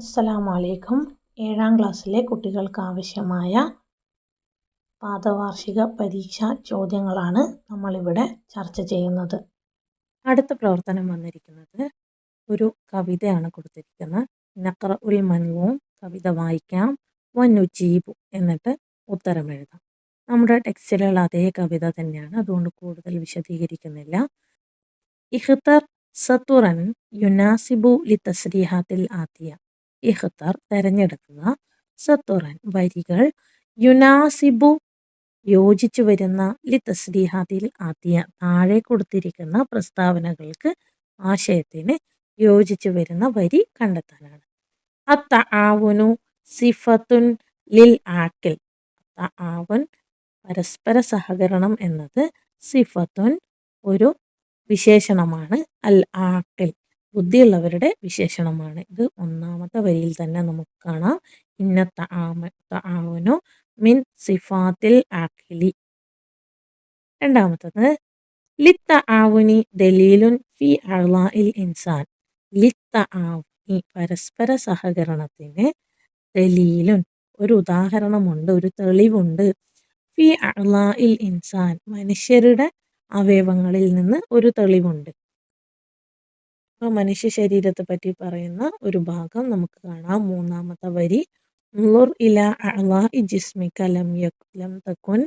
അസ്സലാമു അലൈക്കും. 7ാം ക്ലാസ്സിലെ കുട്ടികൾക്ക് ആവശ്യമായ പാദവാർഷിക പരീക്ഷാ ചോദ്യങ്ങളാണ് നമ്മളിവിടെ ചർച്ച ചെയ്യുന്നത്. അടുത്ത പ്രവർത്തനം വന്നിരിക്കുന്നത് ഒരു കവിതയാണ് കൊടുത്തിരിക്കുന്നത്. നഖ്റഉൽ മൻവൂം, കവിത വായിക്കാം, വനുജീബു എന്നിട്ട് ഉത്തരം എഴുതാം. നമ്മുടെ ടെക്സ്റ്റിലുള്ള അതേ കവിത തന്നെയാണ്, അതുകൊണ്ട് കൂടുതൽ വിശദീകരിക്കുന്നില്ല. ഇഖ്തർ സത്തുറൻ യുനാസിബു ലി തസ്രീഹാത്തിൽ ആത്തിയ. ഇഖ്തർ തെരഞ്ഞെടുക്കുക, സത്തുറൻ വരികൾ, യുനാസിബു യോജിച്ചു വരുന്ന, ലി തസ്രീഹാത്തിൽ ആത്തിയ താഴെ കൊടുത്തിരിക്കുന്ന പ്രസ്താവനകൾക്ക് ആശയത്തിന് യോജിച്ചു വരുന്ന വരി കണ്ടെത്താനാണ്. അത്തആവുനു സിഫത്തുൻ ലിൽ ആക്കിൽ. തആവുൻ പരസ്പര സഹകരണം എന്നത് സിഫത്തുൻ ഒരു വിശേഷണമാണ്, അൽ ആക്കിൽ ബുദ്ധിയുള്ളവരുടെ വിശേഷണമാണ്. ഇത് ഒന്നാമത്തെ വരിയിൽ തന്നെ നമുക്ക് കാണാം. ഇന്ന തആവുനു മിൻ സിഫാത്തിൽ ആക്കിലി. രണ്ടാമത്തത് ലിത്തആവുനി ദലീലുൻ ഫി അഅ്ളാഇൽ ഇൻസാൻ. ലിത്തആവുനി പരസ്പര സഹകരണത്തിന്, ദലീലുൻ ഒരു ഉദാഹരണമുണ്ട്, ഒരു തെളിവുണ്ട്, ഫി അഅ്ളാഇൽ ഇൻസാൻ മനുഷ്യരുടെ അവയവങ്ങളിൽ നിന്ന് ഒരു തെളിവുണ്ട്. അപ്പോൾ മനുഷ്യ ശരീരത്തെ പറ്റി പറയുന്ന ഒരു ഭാഗം നമുക്ക് കാണാം. മൂന്നാമത്തെ വരി, ഉൻളുർ ഇലാ അഅ്ളാഇ ജിസ്മിക ലം തകുൻ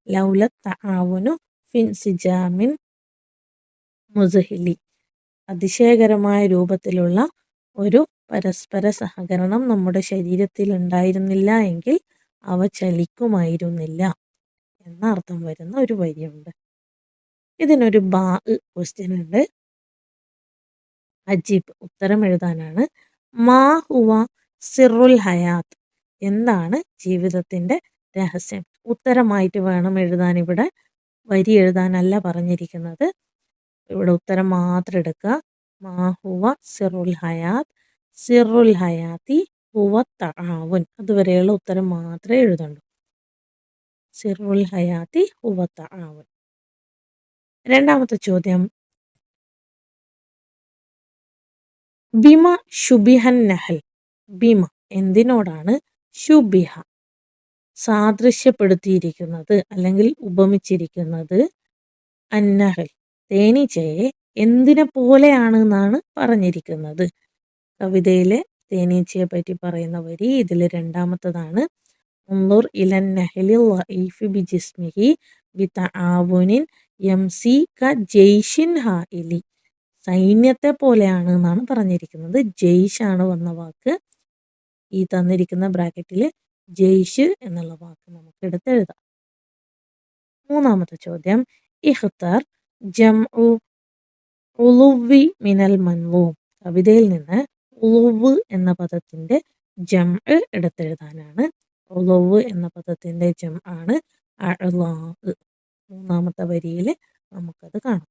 ലൗല തആവുനു ഫിൻസിജാമിൻ മുസ്ഹിലി. അതിശയകരമായ രൂപത്തിലുള്ള ഒരു പരസ്പര സഹകരണം നമ്മുടെ ശരീരത്തിൽ ഉണ്ടായിരുന്നില്ല എങ്കിൽ അവ ചലിക്കുമായിരുന്നില്ല എന്ന അർത്ഥം വരുന്ന ഒരു വരിയുണ്ട്. ഇതിനൊരു ക്വസ്റ്റ്യൻ ഉണ്ട്. അജീബ് ഉത്തരം എഴുതാനാണ്. മാ ഹുവ സിറുൽ ഹയാത്ത്. എന്താണ് ജീവിതത്തിന്റെ രഹസ്യം? ഉത്തരമായിട്ട് വേണം എഴുതാൻ. ഇവിടെ വരി എഴുതാനല്ല പറഞ്ഞിരിക്കുന്നത്. ഇവിടെ ഉത്തരം മാത്രം എടുക്കുക. മാ ഹുവ സിറുൽ ഹയാത്ത്, സിറുൽ ഹയാത്തി ഹുവ തആവുൻ. അതുവരെയുള്ള ഉത്തരം മാത്രമേ എഴുതണ്ടൂ. സിറുൽ ഹയാത്തി ഹുവ തആവുൻ. രണ്ടാമത്തെ ചോദ്യം, ബിമ ശുബിഹൻ നഹൽ. ബിമ എന്തിനോടാണ് ശുബിഹ സാദൃശ്യപ്പെടുത്തിയിരിക്കുന്നത് അല്ലെങ്കിൽ ഉപമിച്ചിരിക്കുന്നത്? അന്നഹൽ തേനീച്ചയെ എന്തിനെ പോലെയാണ് എന്നാണ് പറഞ്ഞിരിക്കുന്നത്. കവിതയിലെ തേനീച്ചയെ പറ്റി പറയുന്ന വരി ഇതിൽ രണ്ടാമത്തതാണ്. ഉൻളുർ ഇലൻ നഹലിൽ ലഈഫി ബിജിസ്മിഹി ബിതആവുനിൻ യംസി ക ജയ്ഷിൻ ഹാഇലി. സൈന്യത്തെ പോലെയാണ് എന്നാണ് പറഞ്ഞിരിക്കുന്നത്. ജയ്ഷാണ് വന്ന വാക്ക്. ഈ തന്നിരിക്കുന്ന ബ്രാക്കറ്റിൽ ജയ്ഷ് എന്നുള്ള വാക്ക് നമുക്ക് എടുത്തെഴുതാം. മൂന്നാമത്തെ ചോദ്യം, ഇഖ്തർ ജംഉ ഉളുവി മിനൽ മൻവൂം. കവിതയിൽ നിന്ന് ഉളുവ് എന്ന പദത്തിന്റെ ജംഅ് എടുത്തെഴുതാനാണ്. ഉളുവ് എന്ന പദത്തിന്റെ ജംഅ് ആണ് അഅ്ളാ. മൂന്നാമത്തെ വരിയിൽ നമുക്കത് കാണാം.